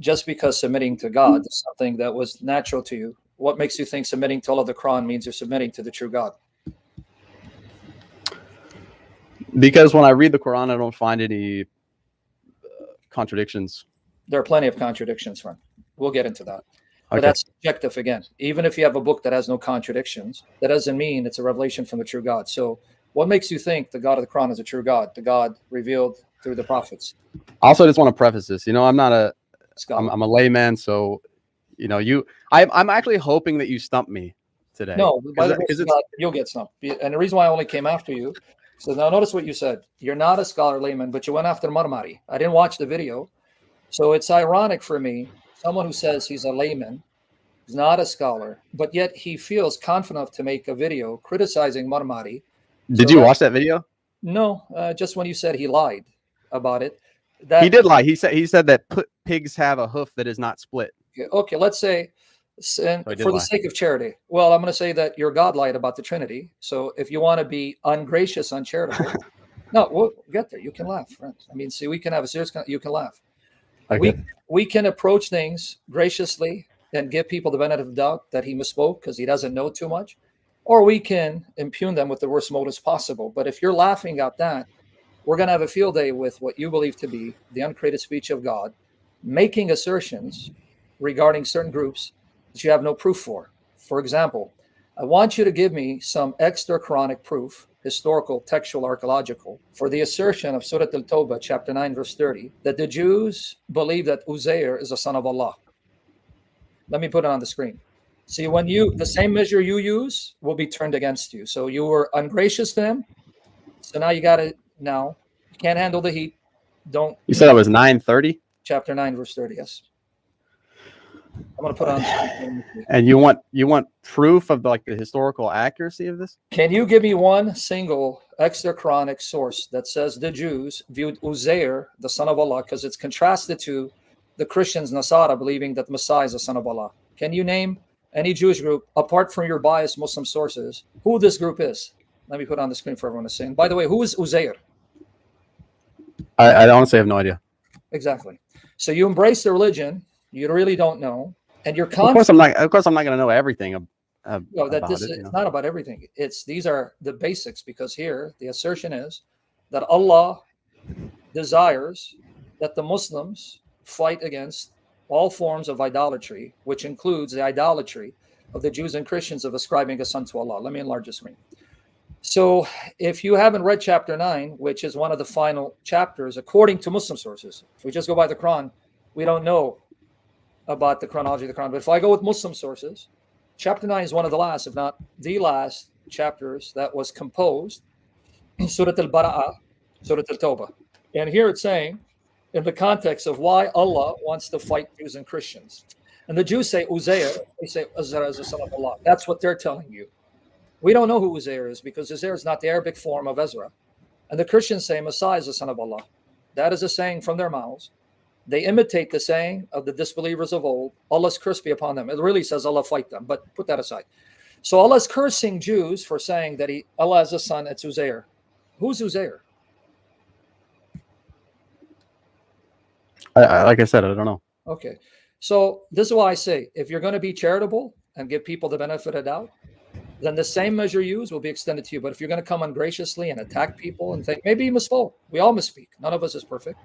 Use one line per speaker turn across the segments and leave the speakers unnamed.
just because submitting to God is something that was natural to you, what makes you think submitting to all of the Quran means you're submitting to the true God?
Because when I read the Quran, I don't find any contradictions.
There are plenty of contradictions, friend. We'll get into that. But
Okay.
that's subjective again. Even if you have a book that has no contradictions, that doesn't mean it's a revelation from the true God. So what makes you think the God of the Quran is a true God, the God revealed through the prophets?
Also, I just want to preface this. I'm not a
Scholar.
I'm a layman, so I'm actually hoping that you stump me today.
No, by the
because
grace of God, you'll get stumped. And the reason why I only came after you, so now notice what you said. You're not a scholar layman, but you went after Marmari. I didn't watch the video. So it's ironic for me, someone who says he's a layman, he's not a scholar, but yet he feels confident enough to make a video criticizing Marmari.
Did you watch that video?
No, just when you said he lied about it.
He did lie. He said that pigs have a hoof that is not split.
Okay, let's say, for the sake of charity, well, I'm going to say that your God lied about the Trinity. So if you want to be ungracious, uncharitable, no, we'll get there. You can laugh, friends. I mean, see, we can have a serious. You can laugh.
Okay.
We can approach things graciously and give people the benefit of the doubt that he misspoke because he doesn't know too much, or we can impugn them with the worst motives possible. But if you're laughing at that, we're going to have a field day with what you believe to be the uncreated speech of God, making assertions regarding certain groups that you have no proof for. For example, I want you to give me some extra Quranic proof, historical, textual, archaeological, for the assertion of Surah Al-Tawbah, chapter 9, verse 30, that the Jews believe that Uzair is a son of Allah. Let me put it on the screen. See, when the same measure you use will be turned against you. So you were ungracious to him. So now you can't handle the heat. Don't.
You said it was 9:30?
Chapter 9, verse 30, yes. I'm going to put on.
And you want proof of the historical accuracy of this?
Can you give me one single extra Quranic source that says the Jews viewed Uzair, the son of Allah, because it's contrasted to the Christians, Nasara, believing that Messiah is the son of Allah? Can you name any Jewish group, apart from your biased Muslim sources, who this group is? Let me put it on the screen for everyone to see. And by the way, who is Uzair?
I honestly have no idea.
Exactly. So you embrace the religion you really don't know, and you're confident.
Of course, I'm not going to know everything about
it's not about everything. These are the basics, because here the assertion is that Allah desires that the Muslims fight against all forms of idolatry, which includes the idolatry of the Jews and Christians of ascribing a son to Allah. Let me enlarge the screen. So if you haven't read chapter 9, which is one of the final chapters, according to Muslim sources, if we just go by the Quran, we don't know about the chronology of the Quran. But if I go with Muslim sources, chapter 9 is one of the last, if not the last chapters that was composed in Surah Al-Bara'ah, Surah Al-Tawbah. And here it's saying, in the context of why Allah wants to fight Jews and Christians. And the Jews say Uzair, they say Uzair is the son of Allah. That's what they're telling you. We don't know who Uzair is, because Uzair is not the Arabic form of Ezra. And the Christians say Messiah is the son of Allah. That is a saying from their mouths. They imitate the saying of the disbelievers of old, Allah's curse be upon them. It really says Allah fight them, but put that aside. So Allah's cursing Jews for saying that Allah has a son, it's Uzair. Who's Uzair?
Like I said, I don't know.
Okay. So this is why I say, if you're going to be charitable and give people the benefit of doubt, then the same measure used will be extended to you. But if you're going to come ungraciously and attack people and think, maybe you misspoke. We all misspeak. None of us is perfect.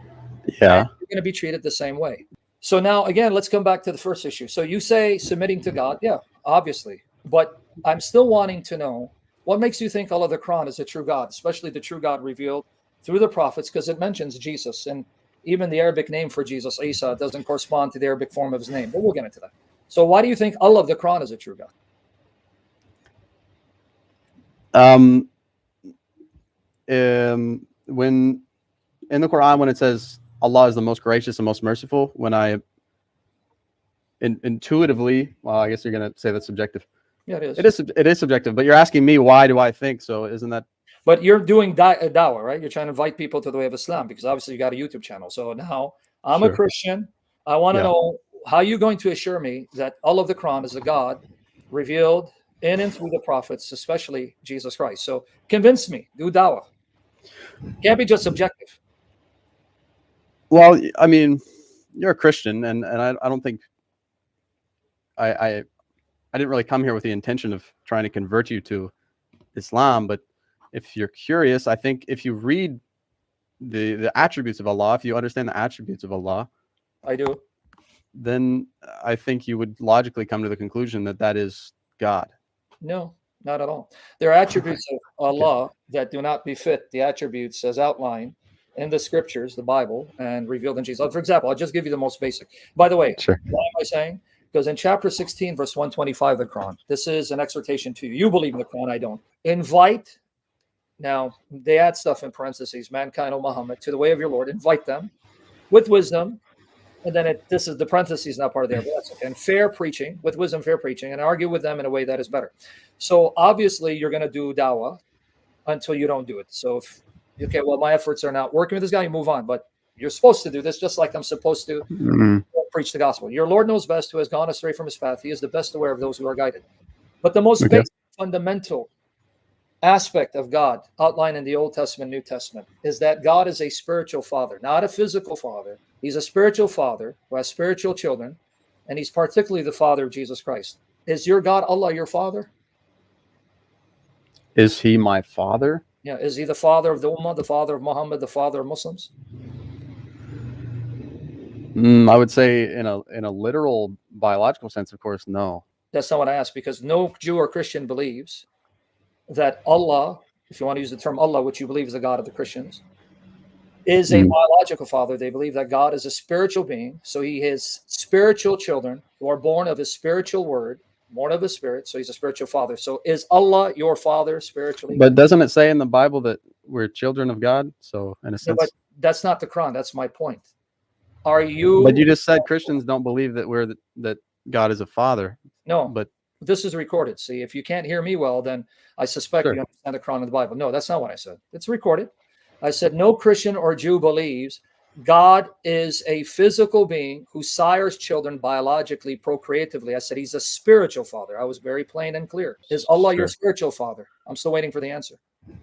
Yeah.
You're going to be treated the same way. So now, again, let's come back to the first issue. So you say submitting to God. Yeah, obviously. But I'm still wanting to know, what makes you think Allah the Quran is a true God, especially the true God revealed through the prophets, because it mentions Jesus. And even the Arabic name for Jesus, Isa, doesn't correspond to the Arabic form of his name. But we'll get into that. So why do you think Allah of the Quran is a true God?
When in the Quran, when it says Allah is the most gracious and most merciful, when I intuitively, well, I guess you're going to say that's subjective.
Yeah, it is.
It is subjective, but you're asking me, why do I think so? Isn't that?
But you're doing dawah, right? You're trying to invite people to the way of Islam, because obviously you got a YouTube channel. So now I'm a Christian. I want to know, how you're going to assure me that Allah of the Quran is a God revealed in and through the prophets, especially Jesus Christ. So convince me, do dawah. Can't be just subjective.
Well, I mean, you're a Christian, and I don't think I didn't really come here with the intention of trying to convert you to Islam, but if you're curious, I think if you read the attributes of Allah, if you understand the attributes of Allah,
I do.
then I think you would logically come to the conclusion that that is God.
No, not at all. There are attributes of Allah that do not befit the attributes as outlined in the scriptures, the Bible, and revealed in Jesus. For example, I'll just give you the most basic. By the way,
Sure.
why am I saying? Because in chapter 16, verse 125 of the Quran, this is an exhortation to you. You believe in the Quran, I don't. Invite, now they add stuff in parentheses, mankind, O Muhammad, to the way of your Lord. Invite them with wisdom. And then this is the parentheses, not part of there, but that's okay. And fair preaching, with wisdom, fair preaching, and argue with them in a way that is better. So obviously you're going to do dawah until you don't do it. So if, okay, well, my efforts are not working with this guy, you move on. But you're supposed to do this just like I'm supposed to preach the gospel. Your Lord knows best who has gone astray from his path. He is the best aware of those who are guided. But the most basic, fundamental aspect of God outlined in the Old Testament, New Testament, is that God is a spiritual father, not a physical father. He's a spiritual father who has spiritual children, and he's particularly the father of Jesus Christ. Is your God, Allah, your father?
Is he my father?
Yeah. Is he the father of the Ummah, the father of Muhammad, the father of Muslims?
I would say in a literal biological sense, of course, no.
That's not what I asked, because no Jew or Christian believes that Allah, if you want to use the term Allah, which you believe is the God of the Christians, is a biological father. They believe that God is a spiritual being. So he has spiritual children who are born of his spiritual word, born of his spirit. So he's a spiritual father. So is Allah your father spiritually?
But doesn't it say in the Bible that we're children of God? So in a sense,
but that's not the Quran. That's my point. Are you?
But you just said Christians don't believe that that God is a father.
No,
but
this is recorded. See, if you can't hear me well, then I suspect
Sure.
you understand the Quran and the Bible. No, that's not what I said. It's recorded. I said no Christian or Jew believes God is a physical being who sires children biologically, procreatively. I said he's a spiritual father. I was very plain and clear. Is Allah your
Sure.
spiritual father? I'm still waiting for the answer.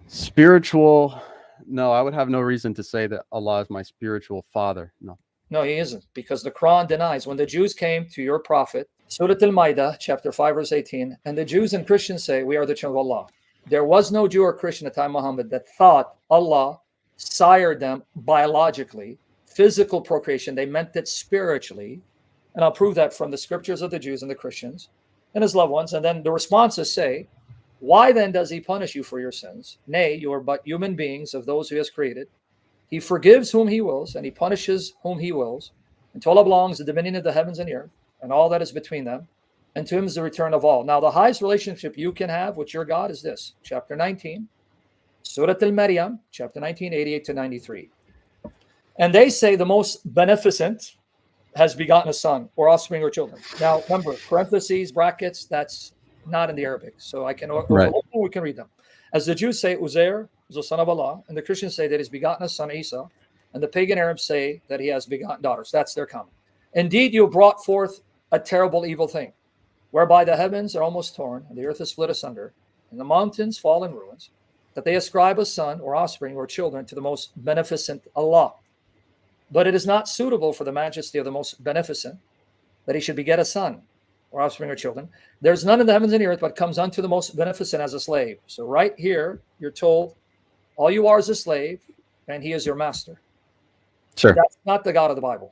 Spiritual? No, I would have no reason to say that Allah is my spiritual father. No.
No, he isn't, because the Quran denies. When the Jews came to your prophet, Surah Al-Ma'idah, chapter 5, verse 18, and the Jews and Christians say, we are the children of Allah. There was no Jew or Christian at the time of Muhammad that thought Allah sired them biologically, physical procreation. They meant it spiritually. And I'll prove that from the scriptures of the Jews and the Christians and his loved ones. And then the responses say, why then does he punish you for your sins? Nay, you are but human beings of those who he has created. He forgives whom he wills, and he punishes whom he wills. And to Allah belongs the dominion of the heavens and the earth, and all that is between them. And to him is the return of all. Now, the highest relationship you can have with your God is this. Chapter 19, Surah Al-Maryam, chapter 19, 88 to 93. And they say the most beneficent has begotten a son, or offspring, or children. Now, remember, parentheses, brackets, that's not in the Arabic. So I can,
Right.
we can read them. As the Jews say, Uzair is the son of Allah, and the Christians say that he's begotten a son, Isa, and the pagan Arabs say that he has begotten daughters. That's their comment. Indeed, you brought forth a terrible evil thing, whereby the heavens are almost torn, and the earth is split asunder, and the mountains fall in ruins, that they ascribe a son, or offspring, or children to the most beneficent Allah. But it is not suitable for the majesty of the most beneficent that he should beget a son, or offspring, or children. There's none in the heavens and the earth but comes unto the most beneficent as a slave. So right here, you're told, all you are is a slave, and he is your master.
Sure.
That's not the God of the Bible.